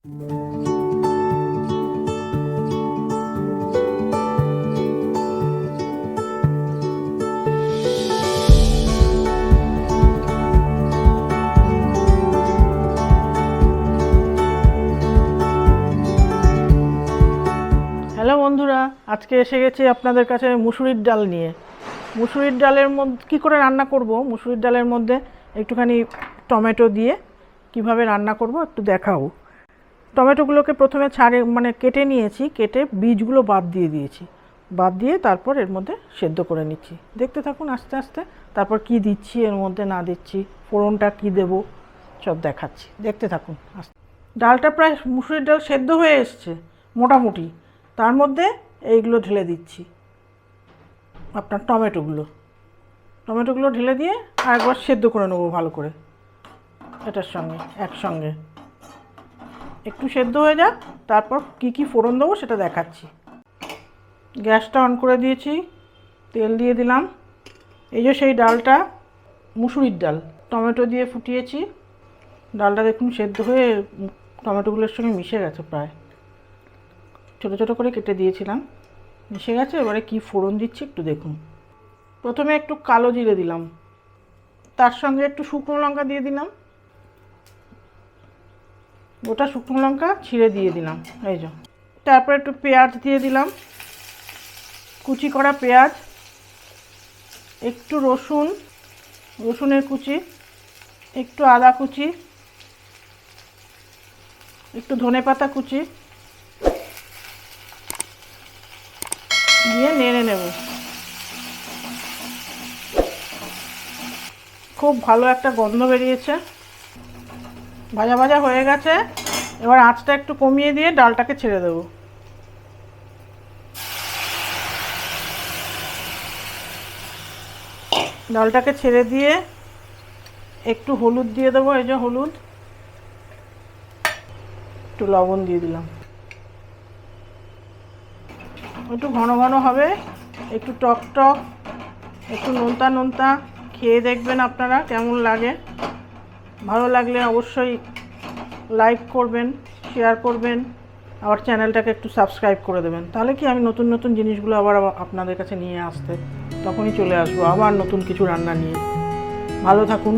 Hello বন্ধুরা, আজকে এসে গেছি আপনাদের কাছে মুসুরির ডাল নিয়ে। মুসুরির ডালের মধ্যে কী করে রান্না করব, মুসুরির ডালের মধ্যে একটুখানি টমেটো দিয়ে কিভাবে রান্না করব একটু দেখাও। টমেটোগুলোকে প্রথমে কেটে নিয়েছি, কেটে বীজগুলো বাদ দিয়ে দিয়েছি, বাদ দিয়ে তারপর এর মধ্যে সেদ্ধ করে নিচ্ছি। দেখতে থাকুন আস্তে আস্তে, তারপর কি দিচ্ছি এর মধ্যে না দিচ্ছি, ফোড়নটা কি দেব সব দেখাচ্ছি, দেখতে থাকুন আস্তে। ডালটা প্রায় মুসুরির ডাল সেদ্ধ হয়ে এসছে মোটামুটি, তার মধ্যে এইগুলো ঢেলে দিচ্ছি, আপনার টমেটোগুলো ঢেলে দিয়ে আর একবার সেদ্ধ করে নেবো ভালো করে এটার সঙ্গে একসঙ্গে। একটু সেদ্ধ হয়ে যাক, তারপর কি কি ফোড়ন দেবো সেটা দেখাচ্ছি। গ্যাসটা অন করে দিয়েছি, তেল দিয়ে দিলাম। এই যে সেই ডালটা মুসুরির ডাল টমেটো দিয়ে ফুটিয়েছি, ডালটা দেখুন সেদ্ধ হয়ে টমেটোগুলোর সঙ্গে মিশে গেছে, প্রায় ছোটো ছোটো করে কেটে দিয়েছিলাম, মিশে গেছে। এবারে কি ফোড়ন দিচ্ছি একটু দেখুন। প্রথমে একটু কালো জিরে দিলাম, তার সঙ্গে একটু শুকনো লঙ্কা দিয়ে দিলাম, গোটা শুকনো লঙ্কা ছিঁড়ে দিয়ে দিলাম এই যে। তারপর একটু পেঁয়াজ দিয়ে দিলাম, কুচি করা পেঁয়াজ, একটু রসুনের কুচি, একটু আদা কুচি, একটু ধনেপাতা কুচি দিয়ে নেড়ে নেব। খুব ভালো একটা গন্ধ বেরিয়েছে, ভাজা ভাজা হয়ে গেছে। এবার আঁচটা একটু কমিয়ে দিয়ে ডালটাকে ছেড়ে দেব। ডালটাকে ছেড়ে দিয়ে একটু হলুদ দিয়ে দেবো, এই যে হলুদ, একটু লবণ দিয়ে দিলাম। একটু ঘন ঘন হবে, একটু টক টক, একটু নোনতা নোনতা। খেয়ে দেখবেন আপনারা কেমন লাগে। ভালো লাগলে অবশ্যই লাইক করবেন, শেয়ার করবেন, আবার চ্যানেলটাকে একটু সাবস্ক্রাইব করে দেবেন। তাহলে কি আমি নতুন নতুন জিনিসগুলো আবার আপনাদের কাছে নিয়ে আসতে তখনই চলে আসবো আবার নতুন কিছু রান্না নিয়ে। ভালো থাকুন।